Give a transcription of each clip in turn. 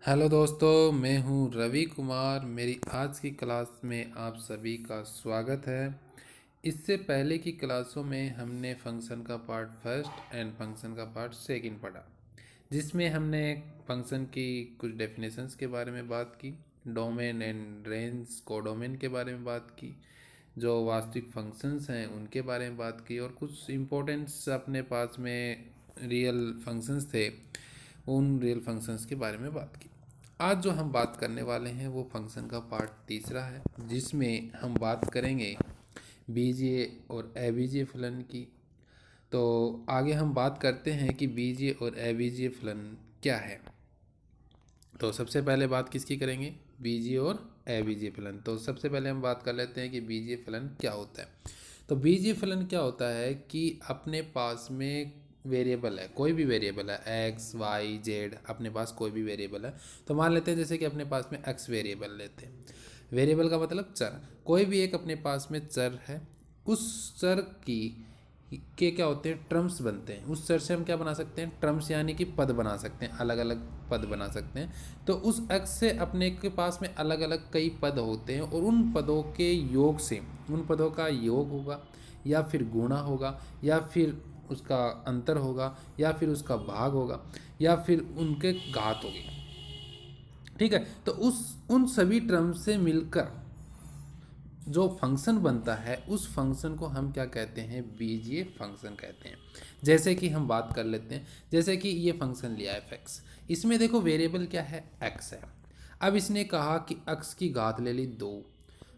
Hello दोस्तों, मैं हूं रवि कुमार। मेरी आज की क्लास में आप सभी का स्वागत है। इससे पहले की क्लासों में हमने फंक्शन का पार्ट फर्स्ट एंड फंक्शन का पार्ट सेकंड पढ़ा, जिसमें हमने फंक्शन की कुछ डेफिनेशंस के बारे में बात की, डोमेन एंड रेंज कोडोमेन के बारे में बात की, जो वास्तविक फंक्शंस हैं उनके बारे में बात की, और कुछ इम्पोर्टेंट्स अपने पास में रियल फंक्शंस थे, उन रियल फंक्शंस के बारे में बात की। आज जो हम बात करने वाले हैं वो फंक्शन का पार्ट तीसरा है, जिसमें हम बात करेंगे बीजीय और एबीजीय फलन की। तो आगे हम बात करते हैं कि बीजीय और एबीजीय फलन क्या है। तो सबसे पहले बात किसकी करेंगे? बीजीय और एबीजीय फलन। तो सबसे पहले हम बात कर लेते हैं कि बीजीय फलन क्या होता है। तो बीजीय फलन क्या होता है कि अपने पास में वेरिएबल है, कोई भी वेरिएबल है, एक्स वाई जेड, अपने पास कोई भी वेरिएबल है। तो मान लेते हैं जैसे कि अपने पास में एक्स वेरिएबल लेते हैं। वेरिएबल का मतलब चर, कोई भी एक अपने पास में चर है, उस चर की के क्या होते हैं, टर्म्स बनते हैं। उस चर से हम क्या बना सकते हैं, टर्म्स, यानी कि पद बना सकते हैं, अलग अलग पद बना सकते हैं। तो उस एक्स से अपने के पास में अलग अलग कई पद होते हैं, और उन पदों के योग से, उन पदों का योग होगा, या फिर गुणा होगा, या फिर उसका अंतर होगा, या फिर उसका भाग होगा, या फिर उनके घात होगी। ठीक है। तो उस उन सभी टर्म्स से मिलकर जो फंक्शन बनता है, उस फंक्शन को हम क्या कहते हैं, बीजीय फंक्शन कहते हैं। जैसे कि हम बात कर लेते हैं, जैसे कि ये फंक्शन लिया है एक्स, इसमें देखो वेरिएबल क्या है, एक्स है। अब इसने कहा कि एक्स की घात ले ली 2,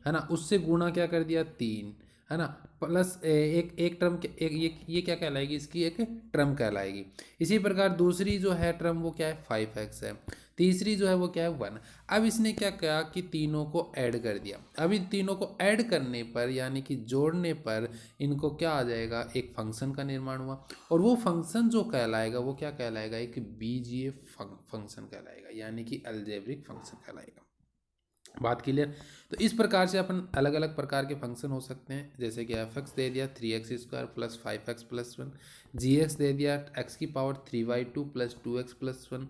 है ना, उससे गुणा क्या कर दिया 3, है ना, प्लस एक एक टर्म एक ये क्या कहलाएगी, इसकी एक टर्म कहलाएगी। इसी प्रकार दूसरी जो है टर्म वो क्या है, 5x है। तीसरी जो है वो क्या है, 1। अब इसने क्या किया कि तीनों को ऐड कर दिया। अब इन तीनों को ऐड करने पर, यानी कि जोड़ने पर, इनको क्या आ जाएगा, एक फंक्शन का निर्माण हुआ। और वो फंक्शन जो कहलाएगा वो क्या कहलाएगा, एक बीजीय फंक्शन कहलाएगा, यानी कि अलजेब्रिक फंक्शन कहलाएगा। बात क्लियर? तो इस प्रकार से अपन अलग अलग प्रकार के फंक्शन हो सकते हैं, जैसे कि एफ एक्स दे दिया 3x² प्लस 5x+1, जी एक्स दे दिया x⁻3y2 plus 2x+1,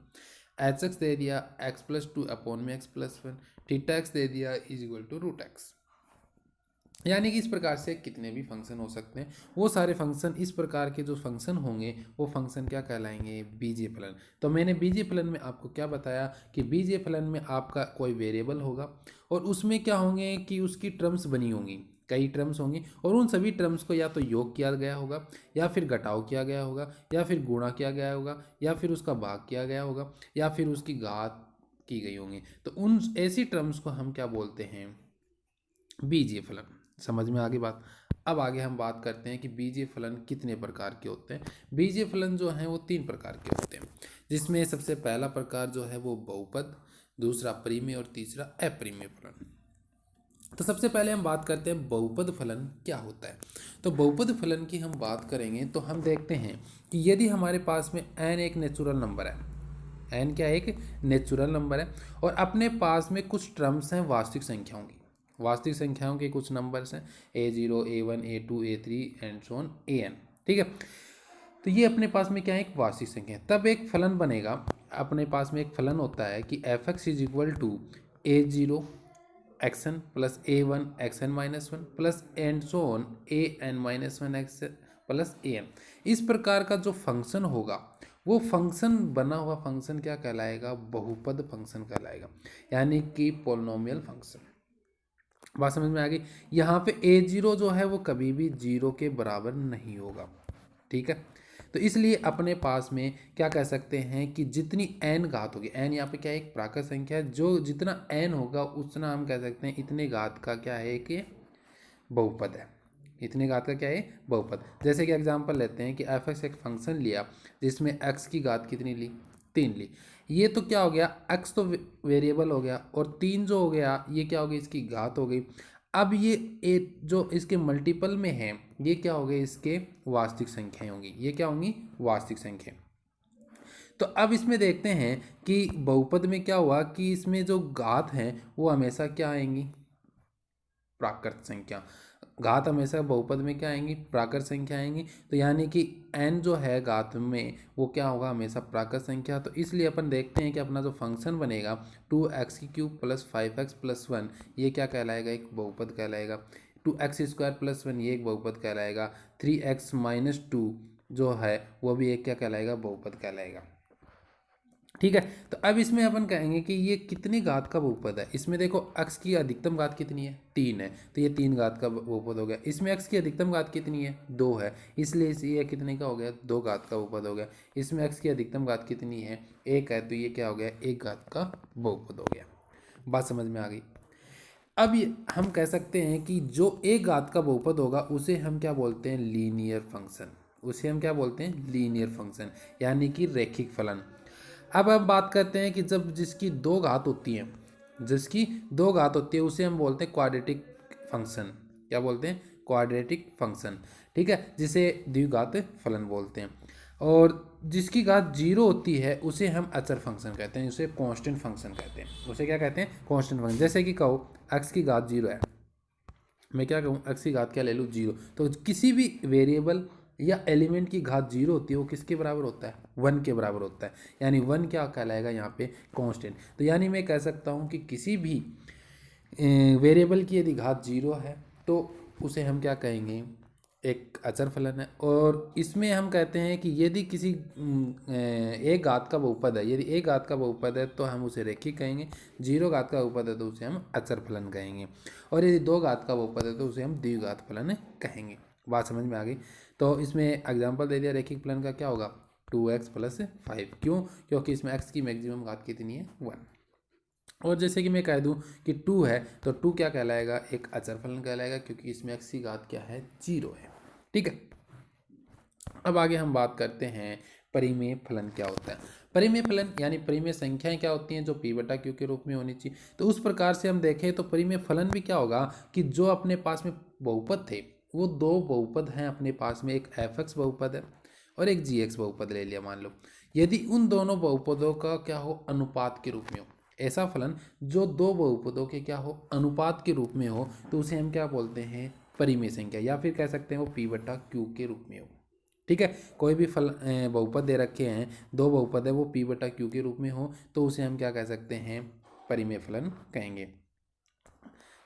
H x दे दिया x+2/x+1, थीटा एक्स दे दिया =√x। यानी कि इस प्रकार से कितने भी फंक्शन हो सकते हैं, वो सारे फंक्शन, इस प्रकार के जो फंक्शन होंगे वो फंक्शन क्या कहलाएंगे, बीजीय फलन। तो मैंने बीजीय फलन में आपको क्या बताया कि बीजीय फलन में आपका कोई वेरिएबल होगा, और उसमें क्या होंगे कि उसकी टर्म्स बनी होंगी, कई टर्म्स होंगी, और उन सभी टर्म्स को या तो योग किया गया होगा, या फिर घटाव किया गया होगा, या फिर गुणा किया गया होगा, या फिर उसका भाग किया गया होगा, या फिर उसकी घात की गई होंगी। तो उन ऐसी टर्म्स को हम क्या बोलते हैं, बीजीय फलन। समझ में आ गई बात? अब आगे हम बात करते हैं कि बीजीय फलन कितने प्रकार के होते हैं। बीजीय फलन जो हैं वो 3 प्रकार के होते हैं, जिसमें सबसे पहला प्रकार जो है वो बहुपद, दूसरा परिमेय, और तीसरा अपरिमेय फलन। तो सबसे पहले हम बात करते हैं बहुपद फलन क्या होता है। तो बहुपद फलन की हम बात करेंगे तो हम देखते हैं कि यदि हमारे पास में n एक नेचुरल नंबर है, n क्या एक नेचुरल नंबर है, और अपने पास में कुछ टर्म्स हैं वास्तविक संख्याओं की, वास्तविक संख्याओं के कुछ नंबर्स हैं a0 a1 a2 a3 and so on an। ठीक है। तो ये अपने पास में क्या है, एक वास्तविक संख्या है। तब एक फलन बनेगा, अपने पास में एक फलन होता है कि F X is equal to a0 xn plus a1 xn-1 plus and so on an-1 x plus an। इस प्रकार का जो फंक्शन होगा, वो फंक्शन बना हुआ फंक्शन क्या कहलाएगा, बहुपद फंक्शन कहलाएगा, यानी कि पोलिनोमियल फंक्शन। बात समझ में आ गई? यहाँ पे a0 जो है वो कभी भी 0 के बराबर नहीं होगा। ठीक है। तो इसलिए अपने पास में क्या कह सकते हैं कि जितनी n घात होगी, n यहाँ पे क्या है, एक प्राकृत संख्या है, जो जितना n होगा उतना हम कह सकते हैं इतने घात का क्या है, कि बहुपद है। इतने घात का क्या है, बहुपद। जैसे कि एग्जांपल लेते हैं कि एफ एक्स एक फंक्शन लिया जिसमें x की घात कितनी ली, 3 ली। ये तो क्या हो गया, x तो वेरिएबल हो गया, और 3 जो हो गया ये क्या हो गई, इसकी घात हो गई। अब ये ए जो इसके मल्टीपल में है, ये क्या हो गए, इसके वास्तविक संख्याएं होंगी, ये क्या होंगी, वास्तविक संख्या। तो अब इसमें देखते हैं कि बहुपद में क्या हुआ कि इसमें जो घात हैं वो हमेशा क्या आएंगी, प्राकृत संख्या। घात हमेशा बहुपद में क्या आएंगी, प्राकृत संख्या आएंगी। तो यानी कि n जो है घात में वो क्या होगा, हमेशा प्राकृत संख्या। तो इसलिए अपन देखते हैं कि अपना जो फंक्शन बनेगा 2x³ + 5x + 1 ये क्या कहलाएगा, एक बहुपद कहलाएगा। 2x² + 1 ये एक बहुपद कहलाएगा। 3x - 2 जो है वो भी एक क्या कहलाएगा, बहुपद कहलाएगा। ठीक है। तो अब इसमें अपन कहेंगे कि ये कितनी घात का बहुपद है। इसमें देखो x की अधिकतम घात कितनी है, 3 है, तो ये 3 घात का बहुपद हो गया। इसमें x की अधिकतम घात कितनी है, 2 है, इसलिए ये कितने का हो गया, 2 घात का बहुपद हो गया। इसमें x की अधिकतम घात कितनी है, 1 है, तो ये क्या हो गया, 1 घात का बहुपद हो गया। बात समझ में आ गई। अब ये हम कह सकते हैं कि जो 1 घात का बहुपद होगा उसे हम क्या बोलते हैं, लीनियर फंक्शन। उसे हम क्या बोलते हैं, लीनियर फंक्शन, यानी कि रैखिक फलन। अब हम बात करते हैं कि जब जिसकी 2 घात होती है, जिसकी 2 घात होती है उसे हम बोलते हैं क्वाड्रेटिक फंक्शन। क्या बोलते हैं, क्वाड्रेटिक फंक्शन। ठीक है, जिसे द्विघात फलन बोलते हैं। और जिसकी घात 0 होती है उसे हम अचर फंक्शन कहते हैं, उसे कांस्टेंट फंक्शन कहते हैं। उसे क्या कहते हैं, कांस्टेंट फंक्शन। जैसे कि कहो x की घात 0 है, मैं क्या कहूँ, x की घात क्या ले लूँ, 0। तो किसी भी वेरिएबल या एलिमेंट की घात 0 होती है वो किसके बराबर होता है, 1 के बराबर होता है। यानी 1 क्या कहलाएगा यहाँ पे, कांस्टेंट। तो यानी मैं कह सकता हूँ कि किसी भी वेरिएबल की यदि घात 0 है तो उसे हम क्या कहेंगे, एक अचर फलन है। और इसमें हम कहते हैं कि यदि किसी एक घात का बहुपद है, यदि एक घात का बहुपद है तो हम उसे रैखिक कहेंगे। 0 घात का बहुपद है तो उसे हम अचर फलन कहेंगे। और यदि 2 घात का बहुपद है तो उसे हम द्विघात फलन कहेंगे। बात समझ में आ गई। तो इसमें एग्जाम्पल दे दिया रैखिक फलन का, क्या होगा, 2x + 5। क्यों, क्योंकि इसमें x की मैक्सिमम घात कितनी है, 1। और जैसे कि मैं कह दूं कि 2 है तो 2 क्या कहलाएगा, एक अचर फलन कहलाएगा, क्योंकि इसमें x की घात क्या है, 0 है। ठीक है। अब आगे हम बात करते हैं परिमेय फलन क्या होता है। परिमेय फलन यानी परिमेय संख्याएं क्या होती हैं, जो p/q के रूप में होनी चाहिए। तो उस प्रकार से हम देखें तो परिमेय फलन भी क्या होगा कि जो अपने पास में बहुपद थे, वो 2 बहुपद हैं अपने पास में, एक f(x) बहुपद है और एक g(x) बहुपद ले लिया मान लो। यदि उन दोनों बहुपदों का क्या हो, अनुपात के रूप में हो, ऐसा फलन जो 2 बहुपदों के क्या हो, अनुपात के रूप में हो, तो उसे हम क्या बोलते हैं, परिमेय संख्या। या फिर कह सकते हैं वो p/q के रूप में हो। ठीक है, कोई भी फल बहुपद दे रखे हैं, 2 बहुपद है, वो p/q के रूप में हो, तो उसे हम क्या कह सकते हैं, परिमेय फलन कहेंगे।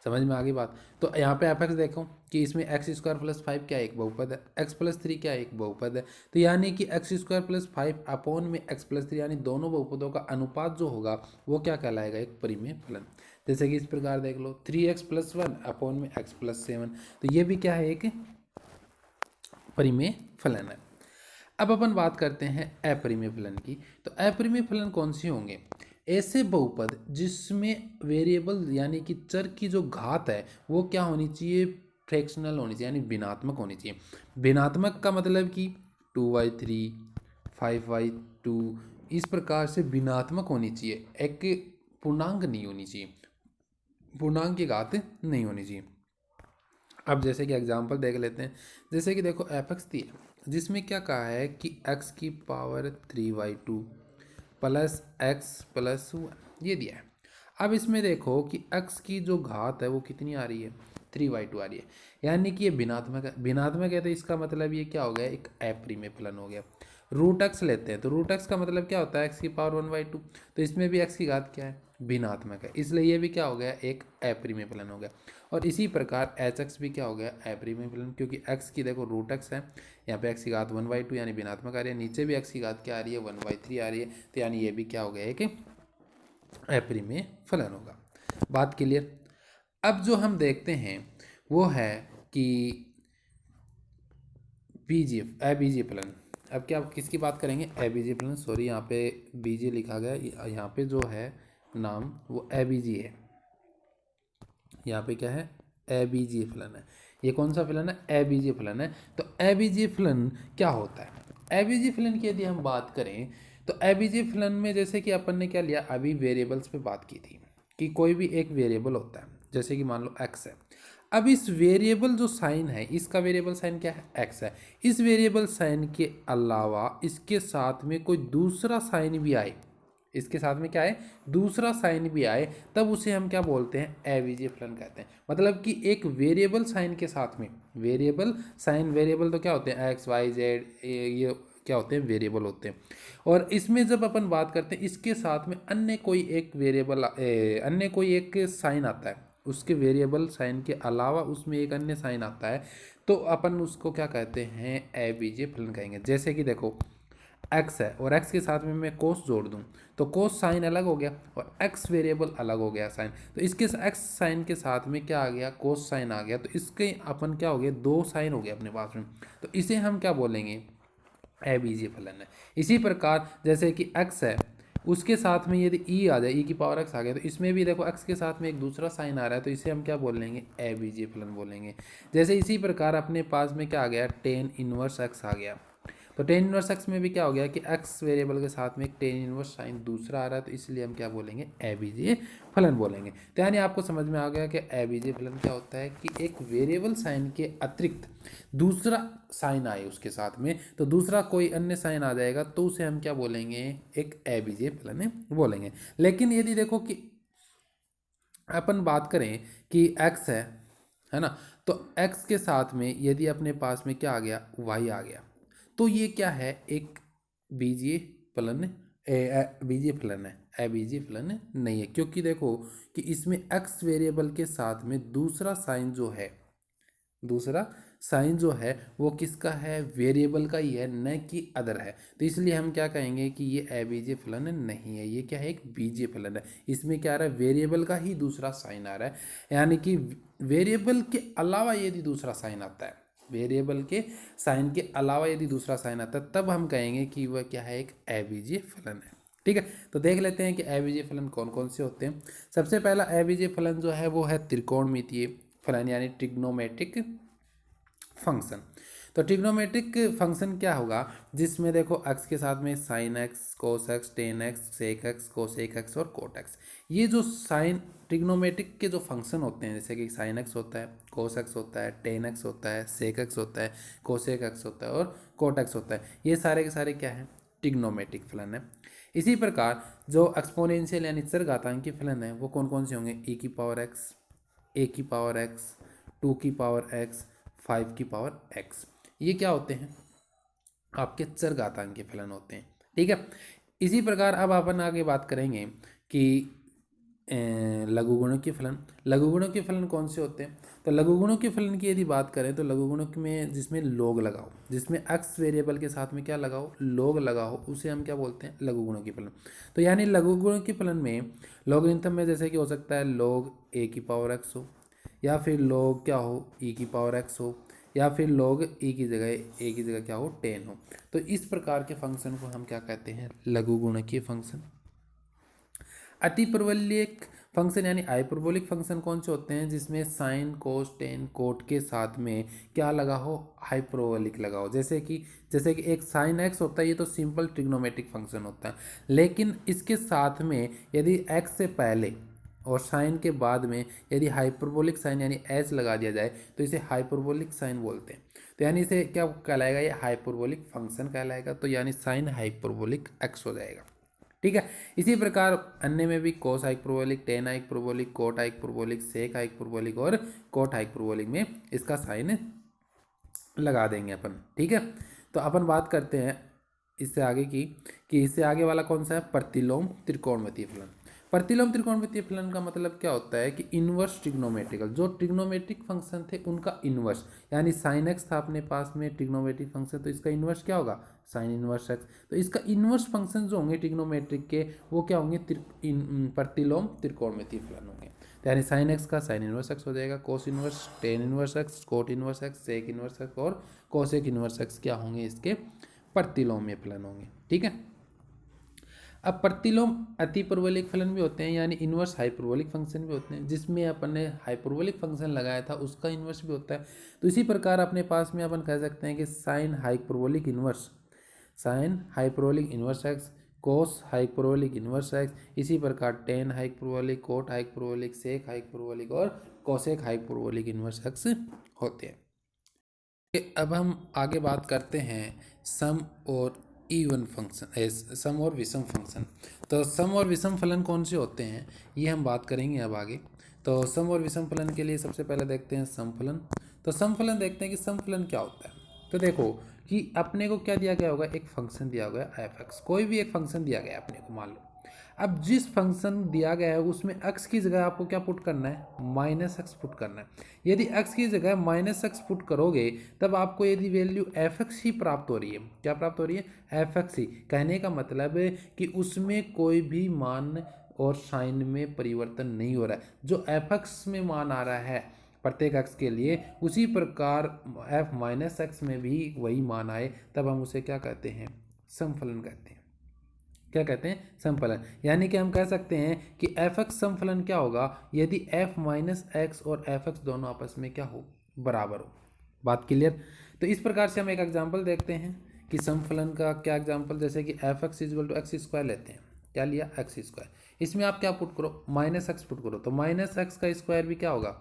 समझ में आ गई बात। तो यहाँ पे f(x) देखो कि इसमें x² + 5 क्या एक बहुपद है, x + 3 क्या एक बहुपद है। तो यानी कि x² + 5 अपॉन में x + 3, यानी दोनों बहुपदों का अनुपात जो होगा वो क्या कहलाएगा, एक परिमेय फलन। जैसे कि इस प्रकार देख लो, 3x + 1 अपॉन में x + 7, तो ये भी क्या है, एक परिमेय फलन है। अब अपन बात करते हैं अपरिमेय फलन की। तो अपरिमेय फलन कौन से होंगे, ऐसे बहुपद जिसमें वेरिएबल यानी कि चर की जो घात है वो क्या होनी चाहिए, फ्रैक्शनल होनी चाहिए, यानी भिन्नात्मक होनी चाहिए। भिन्नात्मक का मतलब कि 2/3, 5/2, इस प्रकार से भिन्नात्मक होनी चाहिए, एक पूर्णांक नहीं होनी चाहिए, पूर्णांक की घात नहीं होनी चाहिए। अब जैसे कि एग्जांपल देख लेते हैं। जैसे कि देखो f(x) दी है, जिसमें क्या कहा है कि x³ 3/2 + x + 1 ये दिया है। अब इसमें देखो कि x की जो घात है वो कितनी आ रही है, 3/2 आ रही है, यानी कि ये भिन्नात्मक है। भिन्नात्मक है तो इसका मतलब ये क्या हो गया, एक अपरिमेय फलन हो गया। √x लेते हैं तो √x का मतलब क्या होता है, x³ 1/2। तो इसमें भी x की घात क्या है, भिन्नात्मक है, इसलिए ये भी क्या हो गया, एक अपरिमेय फलन हो गया। और इसी प्रकार hx भी क्या हो गया, अपरिमेय फलन, क्योंकि x की देखो √x है, यहाँ पे x की घात 1/2 यानी भिन्नात्मक आ रही है, नीचे भी x की घात क्या आ रही है, 1/3 आ रही है, तो यानी ये भी क्या हो गया, एक अपरिमेय फलन होगा। बात क्लियर। अब जो हम देखते हैं वो है कि बीजीय अबीजीय फलन। अब क्या किसकी बात करेंगे, अबीजीय फलन। सॉरी, यहाँ पे बीजीय लिखा गया, यहाँ पे जो है नाम वो अबीजीय है, यहाँ पे क्या है, अबीजीय फलन है। ये कौन सा फलन है, अबीजीय फलन है। तो अबीजीय फलन क्या होता है, अबीजीय फलन की यदि हम बात करें तो अबीजीय फलन में जैसे कि अपन ने क्या लिया, अभी वेरिएबल्स पे बात की थी कि कोई भी एक वेरिएबल होता है, जैसे कि मान लो x है। अब इस वेरिएबल जो साइन है, इसका वेरिएबल साइन क्या है, x है। इस वेरिएबल साइन के अलावा इसके साथ में कोई दूसरा साइन भी आए, इसके साथ में क्या है, दूसरा साइन भी आए, तब उसे हम क्या बोलते हैं, अविजीय फलन कहते हैं। मतलब कि एक वेरिएबल साइन के साथ में, वेरिएबल साइन, वेरिएबल तो क्या होते हैं, एक्स वाई जेड, ये क्या होते हैं, वेरिएबल होते हैं। और इसमें जब अपन बात करते हैं, इसके साथ में अन्य कोई एक वेरिएबल, अन्य कोई एक साइन आता है, उसके वेरिएबल साइन के अलावा उसमें एक अन्य साइन आता है, तो अपन उसको क्या कहते हैं, अविजीय फलन कहेंगे। जैसे कि देखो एक्स है और एक्स के साथ में मैं कोस जोड़ दूं, तो कोस साइन अलग हो गया और एक्स वेरिएबल अलग हो गया साइन, तो इसके एक्स साइन के साथ में क्या आ गया, कोस साइन आ गया, तो इसके अपन क्या हो गया, दो साइन हो गया अपने पास में, तो इसे हम क्या बोलेंगे, अविजीय फलन है। इसी प्रकार जैसे कि x है, उसके साथ में यदि e आ जाए, e की पावर x आ गया, तो इसमें भी देखो x के साथ में एक दूसरा साइन आ रहा है, तो इसे हम क्या बोल लेंगे, अविजीय फलन बोलेंगे। जैसे इसी प्रकार अपने पास में क्या आ गया, टेन इनवर्स x आ गया, तो टेन इनवर्स एक्स में भी क्या हो गया कि एक्स वेरिएबल के साथ में एक टेन इनवर्स साइन दूसरा आ रहा है, तो इसलिए हम क्या बोलेंगे, अविजीय फलन बोलेंगे। तो यानी आपको समझ में आ गया कि अविजीय फलन क्या होता है, कि एक वेरिएबल साइन के अतिरिक्त दूसरा साइन आए उसके साथ में, तो दूसरा कोई अन्य साइन आ जाएगा, तो उसे हम क्या बोलेंगे, एक अविजीय फलन बोलेंगे। लेकिन यदि देखो कि अपन बात करें कि x है ना, तो x के साथ में यदि अपने पास में क्या आ गया, y आ गया, तो ये क्या है, एक बीजीय फलन, बीजीय फलन है, अबीजीय फलन नहीं है, क्योंकि देखो कि इसमें x वेरिएबल के साथ में दूसरा साइन जो है, दूसरा साइन जो है वो किसका है, वेरिएबल का ही है, न कि अदर है, तो इसलिए हम क्या कहेंगे कि ये अबीजीय फलन नहीं है, ये क्या है, एक बीजीय फलन है। इसमें क्या आ रहा है, वेरिएबल का ही दूसरा साइन आ रहा है, यानी कि वेरिएबल के अलावा यदि दूसरा साइन आता है, वेरिएबल के साइन के अलावा यदि दूसरा साइन आता है, तब हम कहेंगे कि वह क्या है, एक अबीजीय फलन है। ठीक है, तो देख लेते हैं कि अबीजीय फलन कौन कौन से होते हैं। सबसे पहला अबीजीय फलन जो है वो है त्रिकोणमितीय फलन, यानी ट्रिग्नोमेट्रिक फंक्शन। तो ट्रिग्नोमेट्रिक फंक्शन क्या होगा, जिसमें देखो x के साथ में sine X, cos X, tan X, sec X, cosec X और कोट एक्स, ये जो साइन ट्रिग्नोमेट्रिक के जो फंक्शन होते हैं, जैसे कि साइन एक्स होता है, कोस एक्स होता है, टेन एक्स होता है, सेक एक्स होता है, कोसेक एक्स होता है और कोट एक्स होता है, ये सारे के सारे क्या हैं, ट्रिग्नोमेट्रिक फलन है। इसी प्रकार जो एक्सपोनेंशियल यानी चरघातांकी फलन है वो कौन कौन से होंगे, e की पावर एक्स, ए की पावर एक्स, टू की पावर एक्स, 5 की पावर x, ये क्या होते हैं, आपके चरघातांकी फलन होते हैं। ठीक है, इसी प्रकार अब अपन आगे बात करेंगे कि लघुगुणक के फलन। लघुगुणक के फलन कौन से होते हैं, तो लघुगुणों के फलन की यदि बात करें तो लघुगुणक में जिसमें लोग लगाओ, जिसमें x वेरिएबल के साथ में क्या लगाओ, लोग लगाओ, उसे हम क्या बोलते हैं, लघुगुणक के फलन। तो यानी लघुगुणक के फलन में लॉगरिथम में जैसे कि हो सकता है log a की पावर x हो, या फिर log क्या हो, e की पावर x हो, या फिर log e की जगह a की जगह क्या हो, 10 हो, तो इस प्रकार के फंक्शन को हम क्या कहते हैं, लघुगुणकीय फंक्शन। अतिप्रवल्यक फंक्शन यानी हाइपरबोलिक फंक्शन कौन से होते हैं, जिसमें साइन, कोस, टेन, कोट के साथ में क्या लगा हो, हाइपरबोलिक लगा हो। जैसे कि एक साइन एक्स होता है, ये तो सिंपल ट्रिग्नोमेट्रिक फंक्शन होता है, लेकिन इसके साथ में यदि एक्स से पहले और साइन के बाद में यदि हाइपरबोलिक साइन यानी एच लगा दिया जाए, तो इसे हाइपरबोलिक साइन बोलते हैं। तो यानी इसे क्या कहलाएगा, ये हाइपरबोलिक फंक्शन कहलाएगा, तो यानी साइन हाइपरबोलिक एक्स हो जाएगा। ठीक है, इसी प्रकार अन्य में भी cos hyperbolic, tan hyperbolic, cot hyperbolic, sec hyperbolic और कोट हाइपरबोलिक में इसका साइन लगा देंगे अपन। ठीक है, तो अपन बात करते हैं इससे आगे की, कि इससे आगे वाला कौन सा है, प्रतिलोम त्रिकोणमितीय फलन। प्रतिलोम त्रिकोणमितीय फलन का मतलब क्या होता है, कि इनवर्स ट्रिग्नोमेट्रिकल, जो ट्रिग्नोमेट्रिक फंक्शन थे उनका इनवर्स, यानी साइन एक्स था अपने पास में ट्रिग्नोमेट्रिक फंक्शन, तो इसका इनवर्स क्या होगा, साइन इनवर्स एक्स, तो इसका इनवर्स फंक्शन जो होंगे ट्रिग्नोमेट्रिक के, वो क्या होंगे, प्रतिलोम त्रिकोणमितीय फलन होंगे। तो यानी साइन एक्स का साइन इनवर्स एक्स हो जाएगा, cos inverse, tan inverse X, cot inverse X, sec inverse X और कोसेक इनवर्स एक्स क्या होंगे, इसके प्रतिलोम्य फलन होंगे। ठीक है, अब प्रतिलोम अतिपरवलिक फलन भी होते हैं, यानी इनवर्स हाइपरबोलिक फंक्शन भी होते हैं, जिसमें अपन ने हाइपरबोलिक फंक्शन लगाया था उसका इनवर्स भी होता है। तो इसी प्रकार अपने पास में अपन कह सकते हैं कि sine hyperbolic inverse, sine hyperbolic inverse x, cos hyperbolic inverse x, इसी प्रकार tan hyperbolic, cot hyperbolic, sec hyperbolic और कोसेक हाइपरबोलिक इनवर्स एक्स होते हैं। अब हम आगे बात करते हैं सम और इवन फंक्शन, सम और विषम फंक्शन। तो सम और विषम फलन कौन से होते हैं ये हम बात करेंगे अब आगे। तो सम और विषम फलन के लिए सबसे पहले देखते हैं सम फलन। तो सम फलन देखते हैं कि सम फलन क्या होता है। तो देखो कि अपने को क्या दिया गया होगा, एक फंक्शन दिया गया एफ एक्स, कोई भी एक फंक्शन दिया गया अपने को मान लो। अब जिस फंक्शन दिया गया है उसमें x की जगह आपको क्या पुट करना है, माइनस एक्स पुट करना है। यदि x की जगह माइनस एक्स पुट करोगे तब आपको यदि वैल्यू एफ एक्स ही प्राप्त हो रही है, क्या प्राप्त हो रही है, एफ एक्स ही। कहने का मतलब है कि उसमें कोई भी मान और साइन में परिवर्तन नहीं हो रहा है। जो एफ एक्स में मान आ रहा है प्रत्येक x के लिए, उसी प्रकार f माइनस एक्स में भी वही मान आए, तब हम उसे क्या कहते हैं, समफलन कहते हैं। क्या कहते हैं, समफलन। यानी कि हम कह सकते हैं कि एफ एक्स समफलन क्या होगा, यदि एफ माइनस एक्स और एफ एक्स दोनों आपस में क्या हो, बराबर हो। बात क्लियर। तो इस प्रकार से हम एक एग्जांपल देखते हैं कि समफलन का क्या एग्जांपल, जैसे कि F X equal to X square लेते हैं। क्या लिया, एक्स स्क्वायर। इसमें आप क्या पुट करो, माइनस एक्स पुट करो, तो माइनस एक्स का स्क्वायर भी क्या होगा,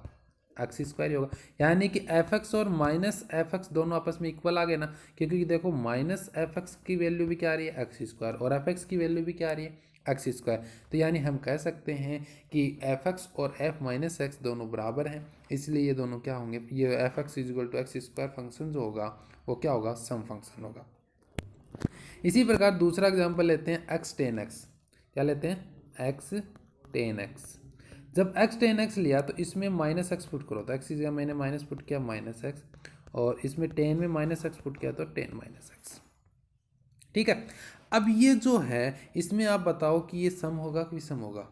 एक्स स्क्वायर ही होगा। यानी कि एफ एक्स और माइनस एफ एक्स दोनों आपस में इक्वल आ गए ना, क्योंकि देखो माइनस एफ एक्स की वैल्यू भी क्या आ रही है, एक्स स्क्वायर, और एफ एक्स की वैल्यू भी क्या आ रही है, एक्स स्क्वायर। तो यानी हम कह सकते हैं कि एफ एक्स और एफ माइनस एक्स दोनों बराबर हैं, इसलिए ये दोनों क्या होंगे, ये F X equal to X square function जो होगा वो क्या होगा, सम फंक्शन होगा। इसी प्रकार दूसरा एग्जाम्पल लेते हैं एक्स टेन एक्स। क्या लेते हैं, एक्स टेन एक्स। जब एक्स टेन एक्स लिया तो इसमें माइनस एक्स पुट करो, तो एक्स की जगह मैंने माइनस पुट किया माइनस एक्स, और इसमें टेन में माइनस एक्स पुट किया तो टेन माइनस एक्स। ठीक है। अब ये जो है इसमें आप बताओ कि ये सम होगा कि विषम होगा,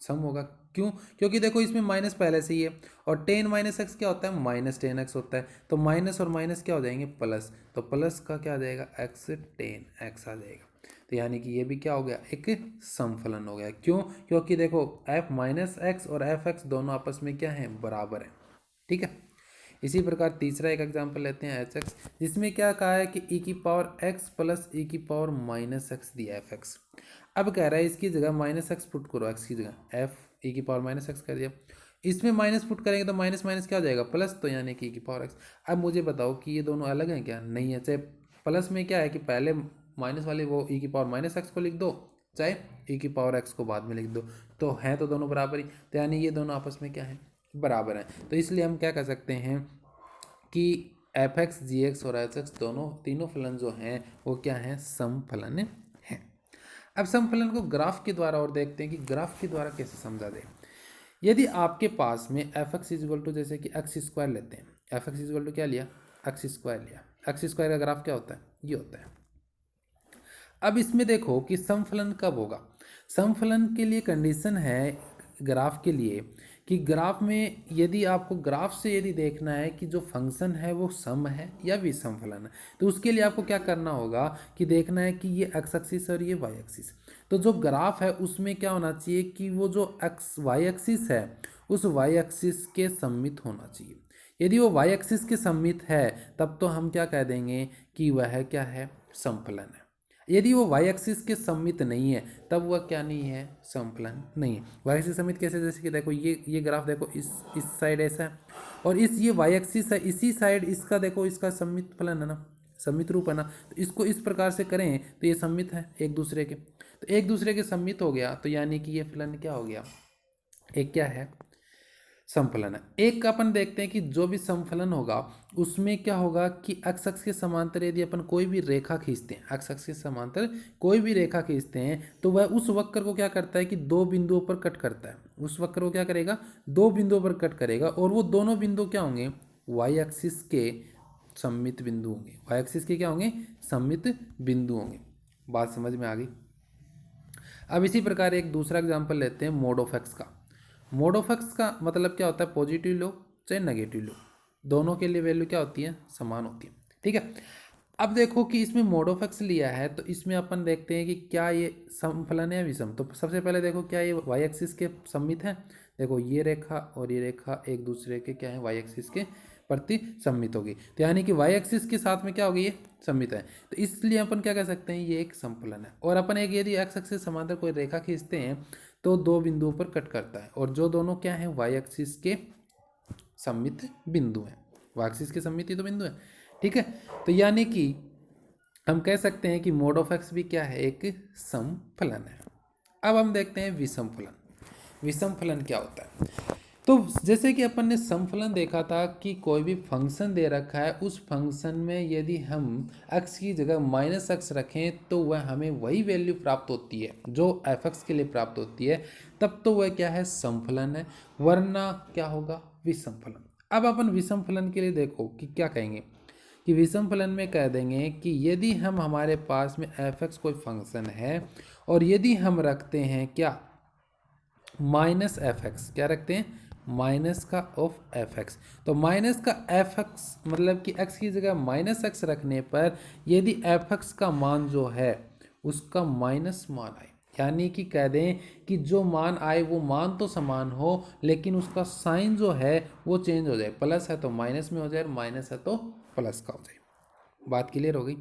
सम होगा। क्यों, क्योंकि देखो इसमें माइनस पहले से ही है, और टेन माइनस एक्स क्या होता है, माइनस टेन एक्स होता है। तो माइनस और माइनस क्या हो जाएंगे, प्लस, तो प्लस का क्या आ जाएगा, एक्स टेन एक्स आ जाएगा। तो यानी कि ये भी क्या हो गया, एक समफलन हो गया। क्यों, क्योंकि देखो एफ माइनस एक्स और एफ एक्स दोनों आपस में क्या है, बराबर है। ठीक है। इसी प्रकार तीसरा एक एग्जांपल लेते हैं एच एक्स, जिसमें क्या कहा है कि ई की पावर एक्स प्लस ई की पावर माइनस एक्स दिया एफ एक्स। अब कह रहा है इसकी जगह माइनस एक्स पुट करो, एक्स की जगह एफ ई की पावर माइनस एक्स कर दिया। इसमें माइनस पुट करेंगे तो माइनस माइनस क्या हो जाएगा, प्लस, तो यानी कि ई की पावर एक्स। अब मुझे बताओ कि ये दोनों अलग हैं क्या, नहीं है। चाहे प्लस में क्या है कि पहले माइनस वाले वो ई की पावर माइनस एक्स को लिख दो, चाहे ई की पावर एक्स को बाद में लिख दो, तो हैं तो दोनों बराबर ही। तो यानी ये दोनों आपस में क्या है, बराबर हैं। तो इसलिए हम क्या कर सकते हैं कि एफ एक्स जी एक्स और एच एक्स दोनों तीनों फलन जो हैं वो क्या हैं, समफलन हैं। अब समफलन को ग्राफ के द्वारा और देखते हैं कि ग्राफ के द्वारा कैसे समझा जाए। यदि आपके पास में एफ एक्स इजल टू जैसे कि एक्स स्क्वायर लेते हैं, एफ एक्स इजल टू क्या लिया, एक्स स्क्वायर लिया। एक्स स्क्वायर का ग्राफ क्या होता है, ये होता है। अब इसमें देखो कि समफलन कब होगा। समफलन के लिए कंडीशन है ग्राफ के लिए कि ग्राफ में यदि आपको ग्राफ से यदि देखना है कि जो फंक्शन है वो सम है या विषम फलन है, तो उसके लिए आपको क्या करना होगा कि देखना है कि ये एक्स एक्सिस और ये वाई एक्सिस। तो जो ग्राफ है उसमें क्या होना चाहिए कि वो जो एक्स वाई एक्सिस है उस वाई एक्सिस के सममित होना चाहिए। यदि वो वाई एक्सिस के सममित है तब तो हम क्या कह देंगे कि वह क्या है, समफलन है। यदि वो वाई एक्सिस के सममित नहीं है तब वह क्या नहीं है, समफलन नहीं है। वाई एक्सिस सममित कैसे, जैसे कि देखो ये ग्राफ देखो, इस साइड ऐसा है और इस ये वाई एक्सिस है, इसी साइड इसका देखो, इसका सममित फलन है ना, सममित रूप है ना। तो इसको इस प्रकार से करें तो ये सममित है एक दूसरे के, तो एक दूसरे के सममित हो गया, तो यानी कि ये फलन क्या हो गया, एक क्या है, समफलन है। एक अपन देखते हैं कि जो भी समफलन होगा उसमें क्या होगा कि एक्स अक्ष के समांतर यदि अपन कोई भी रेखा खींचते हैं, एक्स अक्ष के समांतर कोई भी रेखा खींचते हैं तो वह उस वक्र को क्या करता है कि दो बिंदुओं पर कट करता है। उस वक्र को क्या करेगा, दो बिंदुओं पर कट करेगा, और वो दोनों बिंदु क्या होंगे, वाई एक्सिस के सममित बिंदु होंगे। वाई एक्सिस के क्या होंगे, सममित बिंदु होंगे। बात समझ में आ गई। अब इसी प्रकार एक दूसरा एग्जाम्पल लेते हैं मोड ऑफ एक्स का। मोड ऑफ एक्स का मतलब क्या होता है, पॉजिटिव लो चाहे नेगेटिव लो, दोनों के लिए वैल्यू क्या होती है, समान होती है। ठीक है। अब देखो कि इसमें मोड ऑफ एक्स लिया है तो इसमें अपन देखते हैं कि क्या ये समफलन है या विषम। तो सबसे पहले देखो क्या ये वाई एक्सिस के सममित है। देखो ये रेखा और ये रेखा एक दूसरे के क्या है, वाई एक्सिस के प्रति सममित होगी, तो यानी कि वाई एक्सिस के साथ में क्या होगी, ये सममित है। तो इसलिए अपन क्या कह सकते हैं, ये एक समफलन है। और अपन एक यदि एक्स एक्सिस समांतर कोई रेखा खींचते हैं तो दो बिंदुओं पर कट करता है, और जो दोनों क्या है, वाई एक्सिस के सममित बिंदु हैं। वाई एक्सिस के सममित ही तो बिंदु है। ठीक है। तो यानी कि हम कह सकते हैं कि मोड ऑफ एक्स भी क्या है, एक सम फलन है। अब हम देखते हैं विषम फलन। विषम फलन क्या होता है? तो जैसे कि अपन ने सम फलन देखा था कि कोई भी फंक्शन दे रखा है, उस फंक्शन में यदि हम x की जगह माइनस एक्स रखें तो वह हमें वही वैल्यू प्राप्त होती है जो एफ एक्स के लिए प्राप्त होती है, तब तो वह क्या है, सम फलन है। वरना क्या होगा, विषम फलन। अब अपन विषम फलन के लिए देखो कि क्या कहेंगे, कि विषम फलन में कह देंगे कि यदि हम हमारे पास में एफ एक्स कोई फंक्शन है और यदि हम रखते हैं क्या, माइनस एफ एक्स, क्या रखते हैं, माइनस का ऑफ एफ एक्स, तो माइनस का एफ एक्स मतलब कि एक्स की जगह माइनस एक्स रखने पर यदि एफ एक्स का मान जो है उसका माइनस मान आए, यानी कि कह दें कि जो मान आए वो मान तो समान हो लेकिन उसका साइन जो है वो चेंज हो जाए, प्लस है तो माइनस में हो जाए, माइनस है तो प्लस का हो जाए। बात क्लियर हो गई?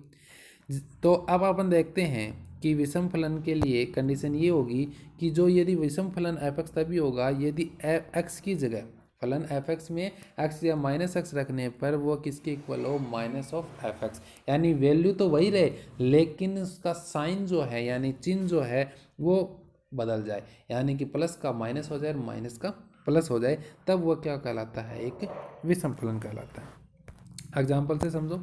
तो अब अपन देखते हैं कि विषम फलन के लिए कंडीशन ये होगी कि जो यदि विषम फलन एफ एक्स तभी होगा यदि एक्स की जगह फलन एफ एक्स में एक्स या माइनस एक्स रखने पर वो किसके इक्वल हो, माइनस ऑफ एफ एक्स, यानी वैल्यू तो वही रहे लेकिन उसका साइन जो है यानी चिन्ह जो है वो बदल जाए, यानी कि प्लस का माइनस हो जाए माइनस का प्लस हो जाए, तब वह क्या कहलाता है, एक विषम फलन कहलाता है। एग्जाम्पल से समझो।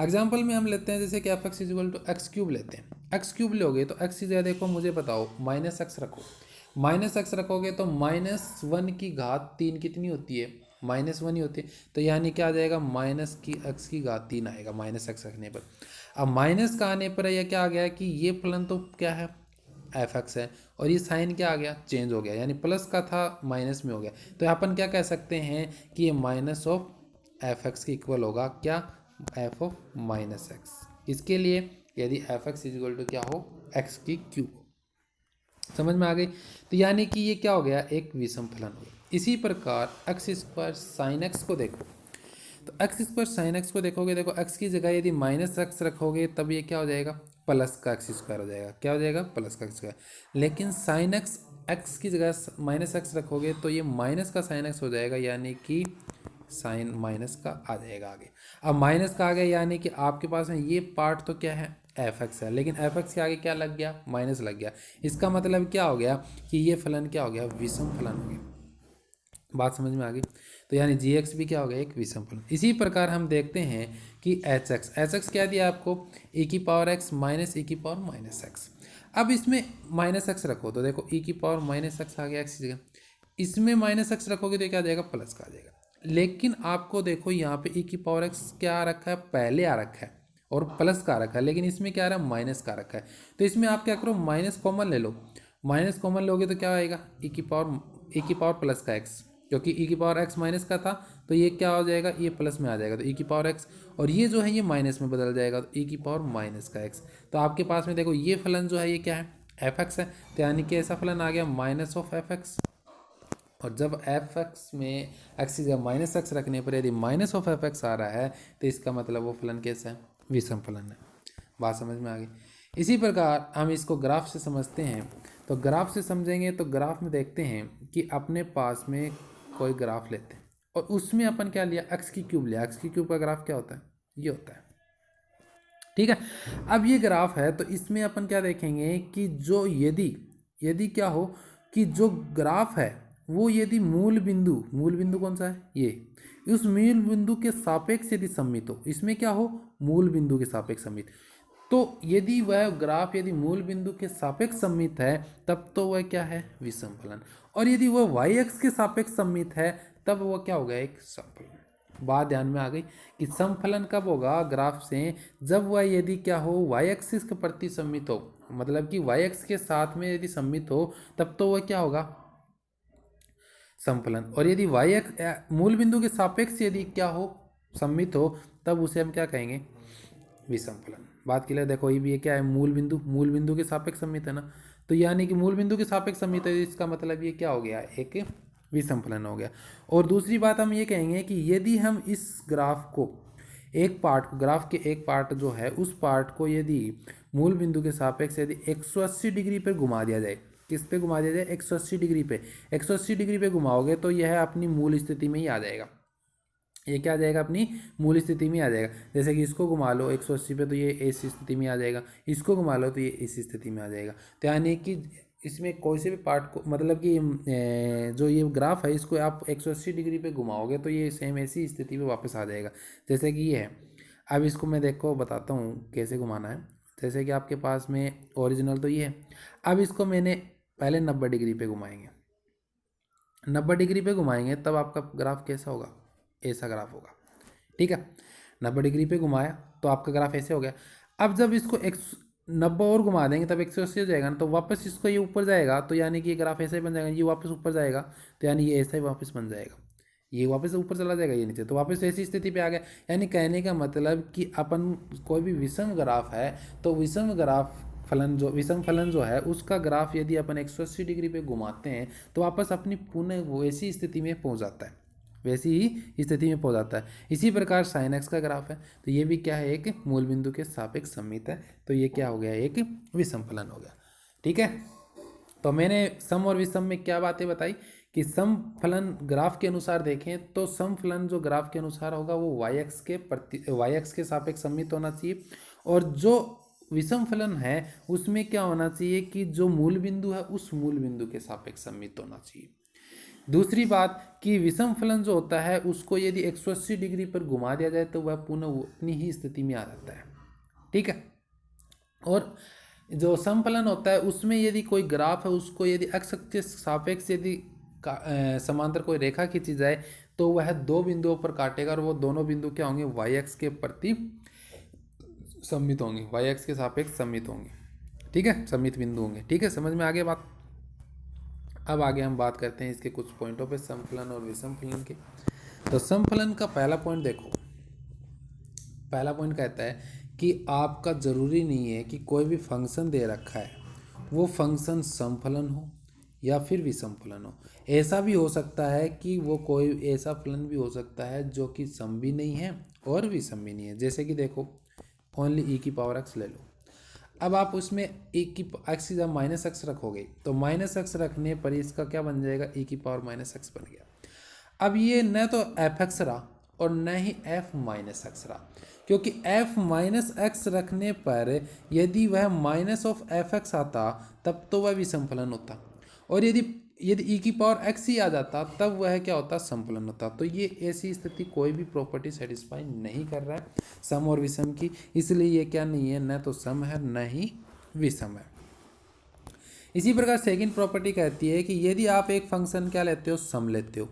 एग्जाम्पल में हम लेते हैं जैसे कि F X equal to X cube लेते हैं। एक्स क्यूब लोगे तो एक्स की जगह देखो, मुझे बताओ माइनस एक्स रखो, माइनस एक्स रखोगे तो माइनस वन की घात तीन कितनी होती है, माइनस वन ही होती है, तो यानी क्या आ जाएगा, माइनस की एक्स की घात तीन आएगा माइनस एक्स रखने पर। अब माइनस का आने पर यह क्या आ गया कि ये फलन तो क्या है, एफ एक्स है, और ये साइन क्या आ गया, चेंज हो गया, यानी प्लस का था माइनस में हो गया, तो अपन क्या कह सकते हैं कि ये माइनस ऑफ एफ एक्स के इक्वल होगा क्या, एफ ऑफ माइनस एक्स। इसके लिए यदि F X is equal to क्या हो, एक्स की क्यूब। समझ में आ गई? तो यानी कि ये क्या हो गया, एक विषम फलन हो गया। इसी प्रकार एक्स स्क्वायर साइन एक्स को देखो, तो एक्स स्क्वायर साइन एक्स को देखोगे, देखो एक्स की जगह यदि माइनस एक्स रखोगे तब ये क्या हो जाएगा, प्लस का एक्स स्क्वायर हो जाएगा, क्या हो जाएगा, प्लस का एक्स स्क्वायर। लेकिन साइन एक्स एक्स की जगह माइनस एक्स रखोगे तो ये माइनस का साइन एक्स हो जाएगा, यानी कि साइन माइनस का आ जाएगा आगे। अब माइनस का आ गया यानी कि आपके पास में ये पार्ट तो क्या है, एफ एक्स है, लेकिन एफ एक्स के आगे क्या लग गया, माइनस लग गया। इसका मतलब क्या हो गया कि ये फलन क्या हो गया, विषम फलन हो गया। बात समझ में आ गई? तो यानी जी एक्स भी क्या हो गया, एक विषम फलन। इसी प्रकार हम देखते हैं कि एच एक्स क्या दिया आपको, e की पावर एक्स माइनस e की पावर माइनस एक्स। अब इसमें माइनस एक्स रखो तो देखो e की पावर माइनस एक्स आ गया एक्स की जगह, इसमें माइनस एक्स रखोगे तो क्या आ जाएगा, प्लस का आ जाएगा। लेकिन आपको देखो यहाँ पे e की पावर एक्स क्या आ रखा है, पहले आ रखा है और प्लस का आ रखा है, लेकिन इसमें क्या आ रहा है, माइनस का रखा है। तो इसमें आप क्या करो, माइनस कॉमन ले लो, माइनस कॉमन लोगे तो क्या आएगा, e की पावर प्लस का एक्स, क्योंकि e की पावर x माइनस का था तो ये क्या हो जाएगा, ये प्लस में आ जाएगा, तो e की पावर x, और ये जो है ये माइनस में बदल जाएगा तो e की पावर माइनस का x। तो आपके पास में देखो ये फलन जो है ये क्या है, एफ एक्स है, तो यानी कि ऐसा फलन आ गया माइनस ऑफ एफ एक्स। और जब एफ एक्स में एक्स की जगह माइनस एक्स रखने पर यदि माइनस ऑफ एफ एक्स आ रहा है तो इसका मतलब वो फलन कैसा है, विषम फलन है। बात समझ में आ गई? इसी प्रकार हम इसको ग्राफ से समझते हैं, तो ग्राफ से समझेंगे तो ग्राफ में देखते हैं कि अपने पास में कोई ग्राफ लेते हैं और उसमें अपन क्या लिया, एक्स की क्यूब लिया। एक्स की क्यूब का ग्राफ क्या होता है, ये होता है, ठीक है। अब ये ग्राफ है तो इसमें अपन क्या देखेंगे कि जो यदि यदि क्या हो कि जो ग्राफ है वो यदि मूल बिंदु कौन सा है, ये, उस मूल बिंदु के सापेक्ष यदि सममित हो, इसमें क्या हो, मूल बिंदु के सापेक्ष सममित, तो यदि वह ग्राफ यदि मूल बिंदु के सापेक्ष सममित है तब तो वह क्या है, विषम फलन। और यदि वह वाई एक्स के सापेक्ष सममित है तब वह क्या होगा, एक समफलन। बात ध्यान में आ गई कि समफलन कब होगा ग्राफ से, जब वह यदि क्या हो, वाई एक्सिस के प्रति सममित हो, मतलब कि वाई एक्स के साथ में यदि सममित हो तब तो वह क्या होगा, समफलन। और यदि वाई एक्स मूल बिंदु के सापेक्ष यदि क्या हो, सममित हो, तब उसे हम क्या कहेंगे, विषम फलन। बात के लिए देखो ये भी ये क्या है, मूल बिंदु के सापेक्ष सममित है ना, तो यानी कि मूल बिंदु के सापेक्ष सममित है, इसका मतलब ये क्या हो गया, एक विषम फलन हो गया। और दूसरी बात हम ये कहेंगे कि यदि हम इस ग्राफ को एक पार्ट को, ग्राफ के एक पार्ट जो है उस पार्ट को यदि मूल बिंदु के सापेक्ष यदि 180 डिग्री पर घुमा दिया जाए, किस पे घुमा दिया जाए, 180 डिग्री पे, 180 डिग्री पे घुमाओगे तो यह अपनी मूल स्थिति में ही आ जाएगा। ये क्या आ जाएगा, अपनी मूल स्थिति में आ जाएगा। जैसे कि इसको घुमा लो 180 पे तो ये इस स्थिति में आ जाएगा, इसको घुमा लो तो ये इस स्थिति में आ जाएगा। तो यानी कि इसमें कोई से भी पार्ट को, मतलब कि जो ये ग्राफ है इसको आप 180 डिग्री पे घुमाओगे तो ये सेम ऐसी स्थिति पे वापस आ जाएगा जैसे कि ये है। अब इसको मैं देखो बताता हूँ कैसे घुमाना है। जैसे कि आपके पास में ओरिजिनल तो ये है, अब इसको मैंने पहले 90 डिग्री पे घुमाएंगे, 90 डिग्री पे घुमाएंगे तब आपका ग्राफ कैसा होगा, ऐसा ग्राफ होगा। ठीक है, 90 डिग्री पे घुमाया तो आपका ग्राफ ऐसे हो गया। अब जब इसको 90 और घुमा देंगे तब 180 हो जाएगा ना, तो वापस इसको ये ऊपर जाएगा तो यानी कि ये ग्राफ ऐसा ही बन जाएगा, ये वापस ऊपर जाएगा तो यानी ये ऐसा ही वापस बन जाएगा, ये वापस ऊपर चला जाएगा, ये नीचे, तो वापस ऐसी स्थिति पे आ गया। यानी कहने का मतलब कि अपन कोई भी विषम ग्राफ है तो विषम ग्राफ फलन जो विषम फलन जो है उसका ग्राफ यदि अपन 180 डिग्री पे घुमाते हैं तो वापस अपनी पुनः वैसी स्थिति में पहुंच जाता है, वैसी ही स्थिति में पहुंच जाता है। इसी प्रकार साइन एक्स का ग्राफ है तो ये भी क्या है, एक मूल बिंदु के सापेक्ष सममित है, तो ये क्या हो गया, एक विषम फलन हो गया। ठीक है, तो मैंने सम और विषम में क्या बातें बताई कि सम फलन ग्राफ के अनुसार देखें तो सम फलन जो ग्राफ के अनुसार होगा वो वाई एक्स के सापेक्ष सममित होना चाहिए, और जो विषम फलन है उसमें क्या होना चाहिए कि जो मूल बिंदु है उस मूल बिंदु के सापेक्ष सममित होना चाहिए। दूसरी बात कि विषम फलन जो होता है उसको यदि 180 डिग्री पर घुमा दिया जाए तो वह पुनः अपनी ही स्थिति में आ जाता है। ठीक है, और जो समफलन होता है उसमें यदि कोई ग्राफ है उसको यदि एक्स के सापेक्ष यदि समांतर कोई रेखा खींची जाए तो वह दो बिंदुओं पर काटेगा, और वो दोनों बिंदु क्या होंगे, वाई एक्स के प्रति सममित होंगे, वाई एक्स के सापेक्ष सममित होंगे। ठीक है, सममित बिंदु होंगे। ठीक है, समझ में आ गया बात। अब आगे हम बात करते हैं इसके कुछ पॉइंटों पे, समफलन और विषम फलन के। तो समफलन का पहला पॉइंट देखो, पहला पॉइंट कहता है कि आपका जरूरी नहीं है कि कोई भी फंक्शन दे रखा है वो फंक्शन समफलन हो या फिर विषम फलन हो। ऐसा भी हो सकता है कि वो कोई ऐसा फलन भी हो सकता है जो कि सम भी नहीं है और विषम भी नहीं है। जैसे कि देखो ओनली ई की पावर एक्स ले लो, अब आप उसमें ए की एक्स की जब माइनस एक्स रखोगे तो माइनस एक्स रखने पर इसका क्या बन जाएगा, ए की पावर माइनस एक्स बन गया। अब ये न तो एफ एक्स रहा और न ही एफ माइनस एक्स रहा, क्योंकि एफ माइनस एक्स रखने पर यदि वह माइनस ऑफ एफ एक्स आता तब तो वह विषम फलन होता, और यदि ई की पावर एक्स ही आ जाता तब वह क्या होता, समफलन होता। तो ये ऐसी स्थिति कोई भी प्रॉपर्टी सेटिस्फाई नहीं कर रहा है सम और विषम की, इसलिए ये क्या नहीं है, न तो सम है न ही विषम है। इसी प्रकार सेकंड प्रॉपर्टी कहती है कि यदि आप एक फंक्शन क्या लेते हो, सम लेते हो,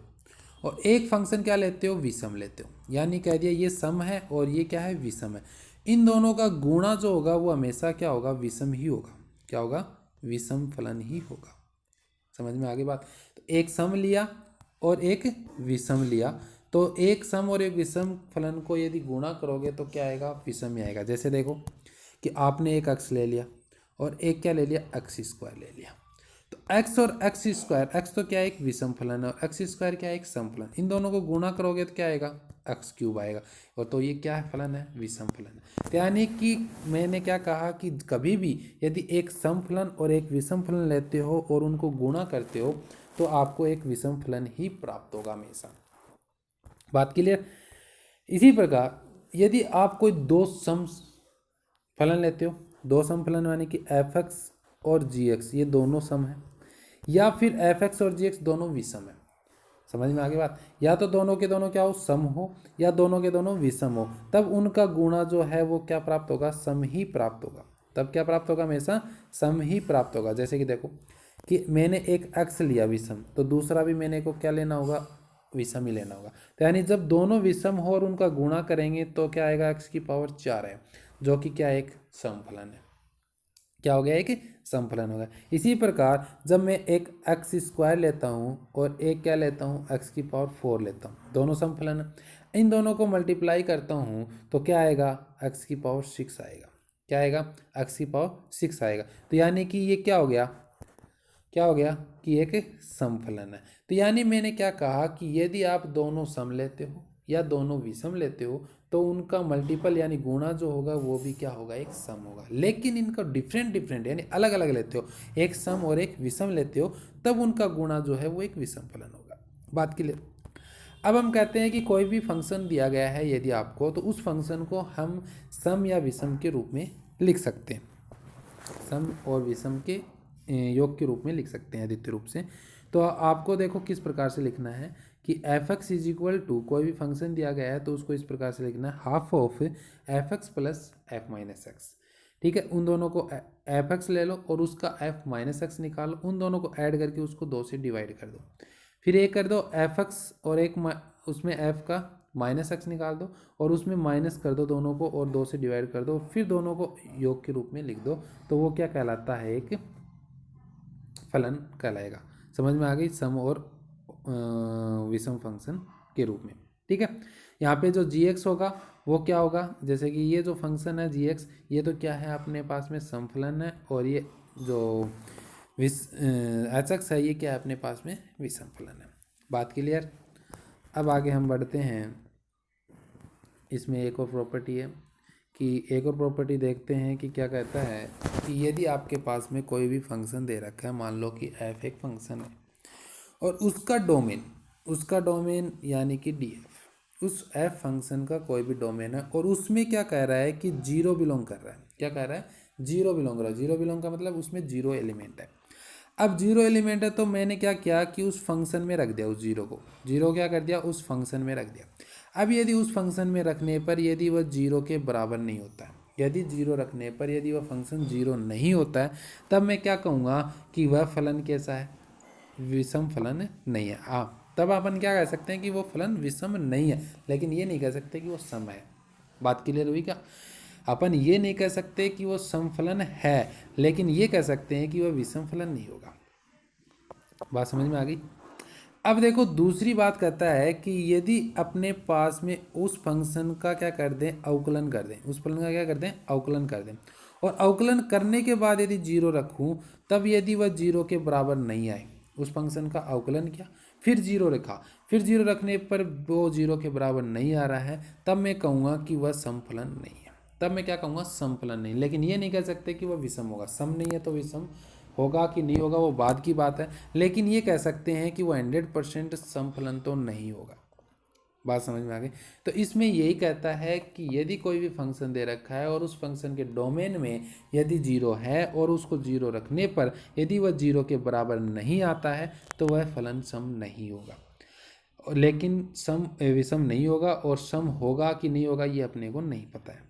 और एक फंक्शन क्या लेते हो, विषम लेते हो, यानी कह दिया ये सम है और ये क्या है, विषम है, इन दोनों का गुणा जो होगा वो हमेशा क्या होगा, विषम ही होगा। क्या होगा, विषम फलन ही होगा। समझ में आ गई बात। तो एक सम लिया और एक विषम लिया, तो एक सम और एक विषम फलन को यदि गुणा करोगे तो क्या आएगा, विषम ही आएगा। जैसे देखो कि आपने एक एक्स ले लिया और एक क्या ले लिया, एक्स स्क्वायर ले लिया, तो एक्स और एक्स स्क्वायर, एक्स तो क्या है, एक विषम फलन है, और एक्स स्क्वायर क्या है, एक सम फलन, इन दोनों को गुणा करोगे तो क्या आएगा, एक्स क्यूब आएगा, और तो ये क्या है, फलन है, विषम फलन है। तो यानी कि मैंने क्या कहा कि कभी भी यदि एक सम फलन और एक विषम फलन लेते हो और उनको गुणा करते हो तो आपको एक विषम फलन ही प्राप्त होगा हमेशा। बात क्लियर। इसी प्रकार यदि आप कोई दो सम फलन लेते हो, दो सम फलन यानी कि एफ एक्स और जी एक्स ये दोनों सम है, या फिर एफ एक्स और जी एक्स दोनों विषम है। समझ में आ गई बात। या तो दोनों के दोनों क्या हो, सम हो, या दोनों के दोनों विषम हो, तब उनका गुणा जो है वो क्या प्राप्त होगा, सम ही प्राप्त होगा। तब क्या प्राप्त होगा, हमेशा सम ही प्राप्त होगा। जैसे कि देखो कि मैंने एक एक्स लिया विषम, तो दूसरा भी मैंने को क्या लेना होगा, विषम ही लेना होगा। तो यानी जब दोनों विषम हो और उनका गुणा करेंगे तो क्या आएगा, एक्स की पावर 4 है, जो कि क्या एक समफलन है। क्या हो गया, एक समफलन होगा। इसी प्रकार जब मैं एक एक्स स्क्वायर लेता हूँ और एक क्या लेता हूँ, एक्स की पावर 4 लेता हूँ, दोनों समफलन है, इन दोनों को मल्टीप्लाई करता हूँ तो क्या आएगा, एक्स की पावर 6 आएगा। क्या आएगा, एक्स की पावर 6 आएगा। तो यानी कि ये क्या हो गया, क्या हो गया कि एक समफलन है। तो यानी मैंने क्या कहा कि यदि आप दोनों सम लेते हो या दोनों विषम लेते हो तो उनका मल्टीपल यानी गुणा जो होगा वो भी क्या होगा, एक सम होगा। लेकिन इनका डिफरेंट यानी अलग अलग लेते हो, एक सम और एक विषम लेते हो, तब उनका गुणा जो है वो एक विषम फलन होगा। बात क्लियर। अब हम कहते हैं कि कोई भी फंक्शन दिया गया है यदि आपको, तो उस फंक्शन को हम सम या विषम के रूप में लिख सकते हैं, सम और विषम के योग के रूप में लिख सकते हैं द्वितीय रूप से। तो आपको देखो किस प्रकार से लिखना है कि F X is equal to, कोई भी फंक्शन दिया गया है तो उसको इस प्रकार से लिखना है, half of F x plus F minus x. ठीक है, उन दोनों को एफ एक्स ले लो और उसका एफ माइनस एक्स निकालो, उन दोनों को ऐड करके उसको 2 से डिवाइड कर दो, फिर एक कर दो एफ एक्स और एक उसमें एफ का माइनस एक्स निकाल दो और उसमें माइनस कर दो दोनों को और 2 से डिवाइड कर दो, फिर दोनों को योग के रूप में लिख दो, तो वो क्या कहलाता है, एक फलन कहलाएगा। समझ में आ गई, सम और विषम फंक्शन के रूप में। ठीक है, यहाँ पे जो जी एक्स होगा वो क्या होगा, जैसे कि ये जो फंक्शन है जी एक्स, ये तो क्या है अपने पास में सम फलन है, और ये जो एच एक्स है ये क्या है अपने पास में विषम फलन है। बात क्लियर। अब आगे हम बढ़ते हैं, इसमें एक और प्रॉपर्टी है कि एक और प्रॉपर्टी देखते हैं कि क्या कहता है कि यदि आपके पास में कोई भी फंक्शन दे रखा है, मान लो कि एफ एक फंक्शन है और उसका डोमेन यानी कि डी एफ, उस एफ फंक्शन का कोई भी डोमेन है और उसमें क्या कह रहा है कि जीरो बिलोंग कर रहा है, क्या कह रहा है, जीरो बिलोंग कर रहा है। जीरो बिलोंग का मतलब उसमें जीरो एलिमेंट है। अब जीरो एलिमेंट है तो मैंने क्या किया कि उस फंक्शन में रख दिया, उस जीरो को, जीरो क्या कर दिया, उस फंक्शन में रख दिया। अब यदि उस फंक्शन में रखने पर यदि वह जीरो के बराबर नहीं होता है, यदि जीरो रखने पर यदि वह फंक्शन जीरो नहीं होता है, तब मैं क्या कहूँगा कि वह फलन कैसा है, विषम फलन नहीं है। तब अपन क्या कह सकते हैं कि वो फलन विषम नहीं है, लेकिन ये नहीं कह सकते कि वो सम है। बात क्लियर हुई क्या। अपन ये नहीं कह सकते कि वो समफलन है, लेकिन ये कह सकते हैं कि वह विषम फलन नहीं होगा। बात समझ में आ गई। अब देखो दूसरी बात कहता है कि यदि अपने पास में उस फंक्शन का क्या कर दें, अवकलन कर दें, उस फलन का क्या कर दें, अवकलन कर दें, और अवकलन करने के बाद यदि जीरो रखूं, तब यदि वह जीरो के बराबर नहीं आए, उस फंक्शन का अवकलन किया फिर जीरो रखा, फिर जीरो रखने पर वो जीरो के बराबर नहीं आ रहा है, तब मैं कहूँगा कि वह समफलन नहीं है। तब मैं क्या कहूँगा, समफलन नहीं। लेकिन ये नहीं कह सकते कि वह विषम होगा, सम नहीं है तो विषम होगा कि नहीं होगा वो बाद की बात है, लेकिन ये कह सकते हैं कि वो 100% समफलन तो नहीं होगा। बात समझ में आ गई। तो इसमें यही कहता है कि यदि कोई भी फंक्शन दे रखा है और उस फंक्शन के डोमेन में यदि जीरो है और उसको जीरो रखने पर यदि वह जीरो के बराबर नहीं आता है, तो वह फलन सम नहीं होगा। लेकिन सम विषम नहीं होगा, और सम होगा कि नहीं होगा ये अपने को नहीं पता है,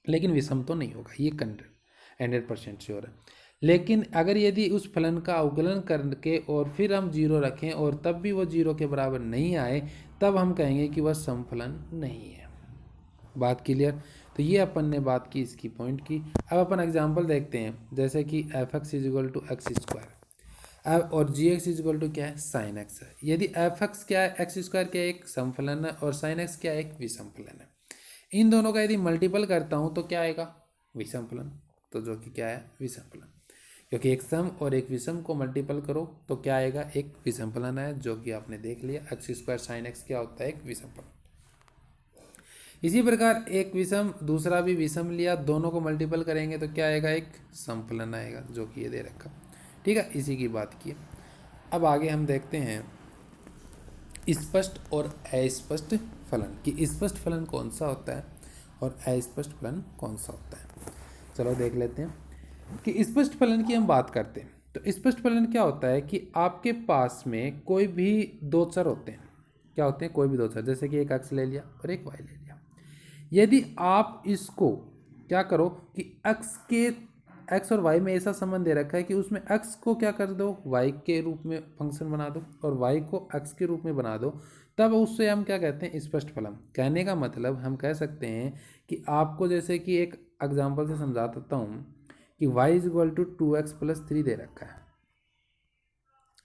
लेकिन विषम तो नहीं होगा, ये 100% श्योर है। लेकिन अगर यदि उस फलन का अवकलन करके और फिर हम जीरो रखें और तब भी वो जीरो के बराबर नहीं आए, तब हम कहेंगे कि वह समफलन नहीं है। बात क्लियर। तो ये अपन ने बात की इसकी पॉइंट की। अब अपन एग्जांपल देखते हैं, जैसे कि F X is equal to X square, अब और G X is equal to क्या है, साइन एक्स है। यदि एफ एक्स क्या है, एक्स स्क्वायर क्या है, एक समफलन है, और साइन एक्स क्या है, एक विषमफलन है। इन दोनों का यदि मल्टीपल करता हूँ तो क्या आएगा, विषम फलन। तो जो कि क्या है, विषम फलन, क्योंकि एक सम और एक विषम को मल्टीपल करो तो क्या आएगा, एक विषम फलन है, जो कि आपने देख लिया। एक्स स्क्वायर साइन एक्स क्या होता है, एक विषम फलन। इसी प्रकार एक विषम दूसरा भी विषम लिया, दोनों को मल्टीपल करेंगे तो क्या आएगा, एक समफलन आएगा, जो कि ये दे रखा। ठीक है, इसी की बात की। अब आगे हम देखते हैं स्पष्ट और अस्पष्ट फलन, कि स्पष्ट फलन कौन सा होता है और अस्पष्ट फलन कौन सा होता है। चलो देख लेते हैं कि स्पष्ट फलन की हम बात करते हैं। तो स्पष्ट फलन क्या होता है कि आपके पास में कोई भी दो चर होते हैं, क्या होते हैं, कोई भी दो चर, जैसे कि एक एक्स ले लिया और एक वाई ले लिया। यदि आप इसको क्या करो कि एक्स और वाई में ऐसा संबंध दे रखा है कि उसमें एक्स को क्या कर दो, वाई के रूप में फंक्शन बना दो और वाई को एक्स के रूप में बना दो, तब उससे हम क्या कहते हैं, स्पष्ट फलन। कहने का मतलब हम कह सकते हैं कि आपको जैसे कि एक एग्जांपल से समझा देता हूँ कि y is equal to 2x plus 3 दे रखा है।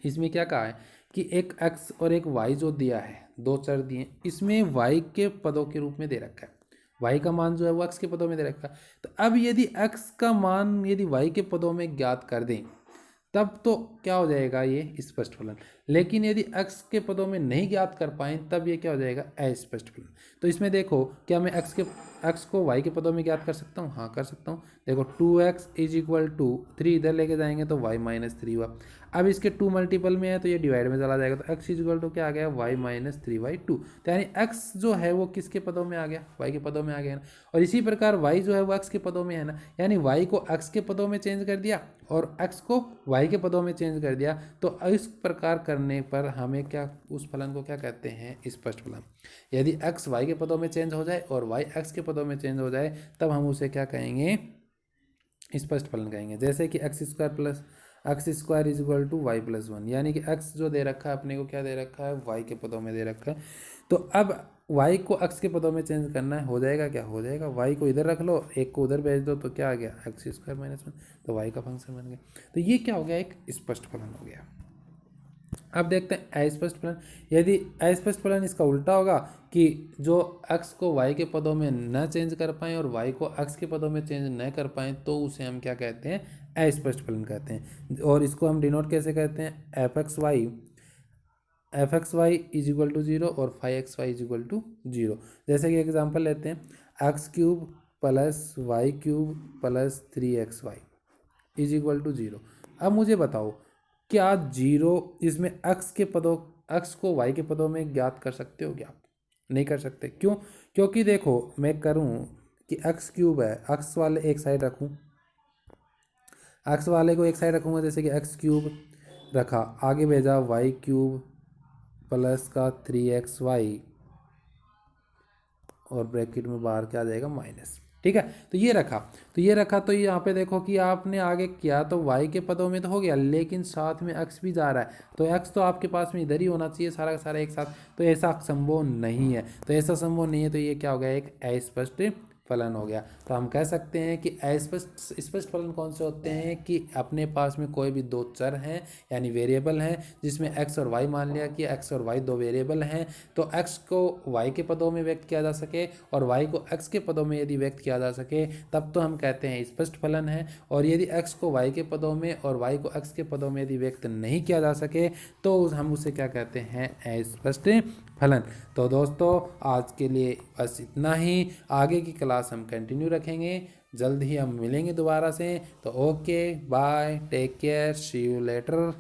इसमें क्या कहा है कि एक x और एक y जो दिया है, दो चर दिए, इसमें y के पदों के रूप में दे रखा है, y का मान जो है वो x के पदों में दे रखा है। तो अब यदि x का मान यदि y के पदों में ज्ञात कर दें तब तो क्या हो जाएगा ये स्पष्ट फलन। लेकिन यदि x के पदों में नहीं ज्ञात कर पाए तब ये क्या हो जाएगा अस्पष्ट फलन। तो इसमें देखो क्या मैं x को y के पदों में ज्ञात कर सकता हूँ, हाँ कर सकता हूँ। देखो 2x इज इक्वल टू 3 इधर लेके जाएंगे तो y माइनस 3 हुआ। अब इसके 2 मल्टीपल में है तो ये डिवाइड में चला जाएगा तो x इज इक्वल टू क्या आ गया y माइनस 3/2। तो यानी x जो है वो किसके पदों में आ गया, y के पदों में आ गया ना। और इसी प्रकार y जो है वो x के पदों में है ना, यानी y को x के पदों में चेंज कर दिया और x को y के पदों में चेंज कर दिया। तो इस प्रकार करने पर हमें क्या, उस फलन को क्या कहते हैं, स्पष्ट फलन। यदि x y के पदों में चेंज हो जाए और y x के पदों में चेंज हो जाए तब हम उसे क्या कहेंगे, स्पष्ट फलन कहेंगे। जैसे कि X square is equal to Y plus 1, यानी कि x जो दे रखा है अपने को क्या दे रखा है, y के पदों में दे रखा है। तो अब y को x के पदों में चेंज करना है, हो जाएगा क्या, हो जाएगा y को इधर रख लो, एक को उधर भेज दो तो क्या आ गया एक्स स्क्वायर माइनस 1, तो y का फंक्शन बन गया। तो ये क्या हो गया, एक स्पष्ट फलन हो गया। अब देखते हैं अस्पष्ट फलन। यदि अस्पष्ट फलन इसका उल्टा होगा कि जो x को y के पदों में न चेंज कर पाएँ और y को x के पदों में चेंज न कर पाएँ तो उसे हम क्या कहते हैं, अस्पष्ट फलन कहते हैं। और इसको हम डिनोट कैसे करते हैं, F X Y is equal to 0 और 5x Y is equal to 0। जैसे कि एग्जांपल लेते हैं, X cube plus Y cube plus 3xy is equal to 0। अब मुझे बताओ क्या 0 इसमें x को y के पदों में ज्ञात कर सकते हो क्या, नहीं कर सकते। क्यों, क्योंकि देखो मैं करूं कि x क्यूब है, x वाले एक साइड रखूं, x वाले को एक साइड रखूंगा, जैसे कि x क्यूब रखा, आगे भेजा y क्यूब प्लस का 3xy और ब्रैकेट में बाहर क्या आ जाएगा माइनस, ठीक है। तो ये रखा तो यहाँ पे देखो कि आपने आगे किया तो y के पदों में तो हो गया, लेकिन साथ में x भी जा रहा है, तो x तो आपके पास में इधर ही होना चाहिए सारा का सारा एक साथ, तो ऐसा संभव नहीं है। तो ऐसा संभव नहीं है तो ये क्या हो गया, एक अस्पष्ट फलन हो गया। तो हम कह सकते हैं कि स्पष्ट फलन कौन से होते हैं कि अपने पास में कोई भी दो चर हैं यानी वेरिएबल हैं जिसमें x और y मान लिया कि x और y दो वेरिएबल हैं, तो x को y के पदों में व्यक्त किया जा सके और y को x के पदों में यदि व्यक्त किया जा सके तब तो हम कहते हैं स्पष्ट फलन है। और यदि x को y के पदों में और y को x के पदों में यदि व्यक्त नहीं किया जा सके तो हम उसे क्या कहते हैं, अस्पष्ट फलन। तो दोस्तों आज के लिए बस इतना ही, आगे की क्लास हम कंटिन्यू रखेंगे, जल्द ही हम मिलेंगे दोबारा से। तो okay bye, take care, see you letter.